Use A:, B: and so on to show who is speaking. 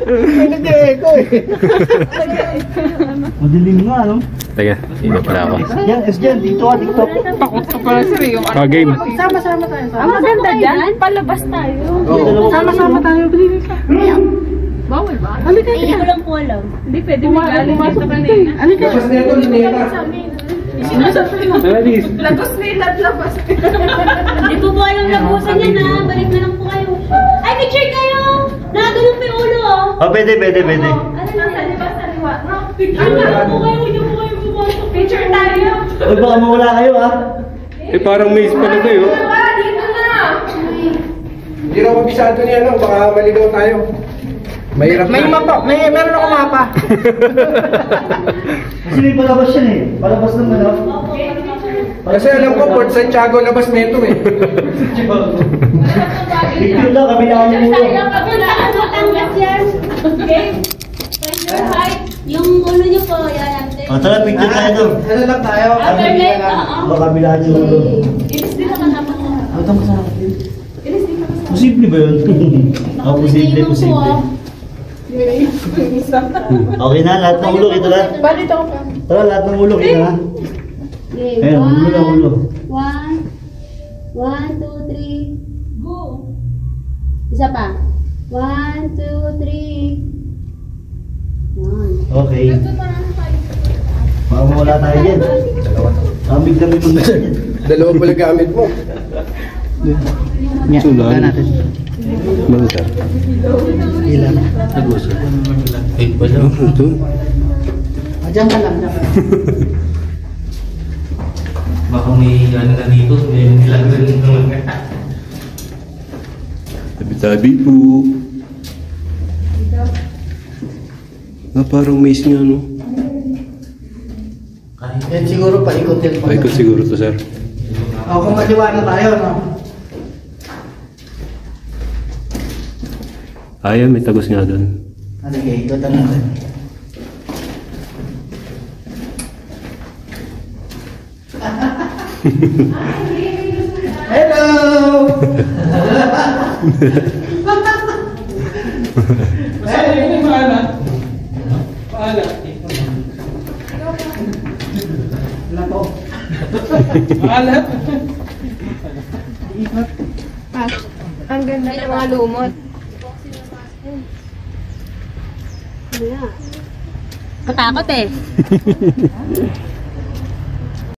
A: May nag-e-echo eh. Madilim nga, no?
B: Teka, hindi pala ako.
A: Yan, SJ, dito ka, TikTok.
C: Takot ko pala sir yung
B: Game.
C: Sama-sama tayo. Ang maganda dyan, palabas tayo. Sama-sama tayo. Bawal ba? Halika tayo. Hindi ko lang po alam. Hindi pwede pumasok ka na eh. Halika.
A: Labas na ito, Lineta.
C: Lagos nila at labas.
D: Hindi po alam labusan yan ha. Balik na lang po kayo. Ay, picture kayo! Nakagano'n pa yung ulo oh.
A: Oh, pwede.
D: Ano na sa liwa? Picture na po kayo. Hindi po kayo pumasok. Picture tayo.
A: Uy, baka mawala kayo, ha?
B: Eh, parang maze pala kayo.
D: Dito na.
E: Hindi raw mabisado niya, no? Baka maligaw tayo. Mahirap
C: May
E: na.
C: mapa. Meron ako mapa.
A: Kasi may palabas yan eh. Palabas ng ano.
E: Kasi alam ko, Port Santiago labas nito eh.
A: Picture lang, kabilaan yung ulo.
D: Matangas yan. Okay? Your height. Yung ulo niyo po, yan.
A: O, tara, picture tayo doon.
E: Ano lang tayo?
D: Alternate,
A: Baka kabilaan yung ulo.
D: Ilis din ako dapat na.
A: Ito mo sa akin.
D: Ilis din ako sa.
A: Posible ba yun? Posible. Okay na, lahat ng ulo, kita lahat.
C: Balik ako pa.
A: Tara, lahat ng ulo, kita na.
D: Okay,
A: Ayun, ulo na ulo.
D: 1, 2, 3, go! Isa pa. 1, 2, 3.
A: Okay. Baka mawala tayo dyan. Amig kami muna dyan.
E: Dalawa pala gamit mo.
B: Sulan. Ano sir?
A: Ilan?
B: Naguso. Eh, pala. Ito.
A: Diyan ka lang.
F: Baka may ano na dito, may nilagyan ng mga.
B: Tabi-tabi po. Parang maze nga, no?
A: Yan siguro paikot yan.
B: Paikot siguro to, sir.
A: O, kung maliwanag tayo, no?
B: Ayan, may tagos nga doon.
A: Ano kaya, ikotan natin. Hello!
C: Saan yung maalat? Maalat.
A: Wala po.
C: Maalat? Ang ganda ng mga lumot.
D: Katakot eh.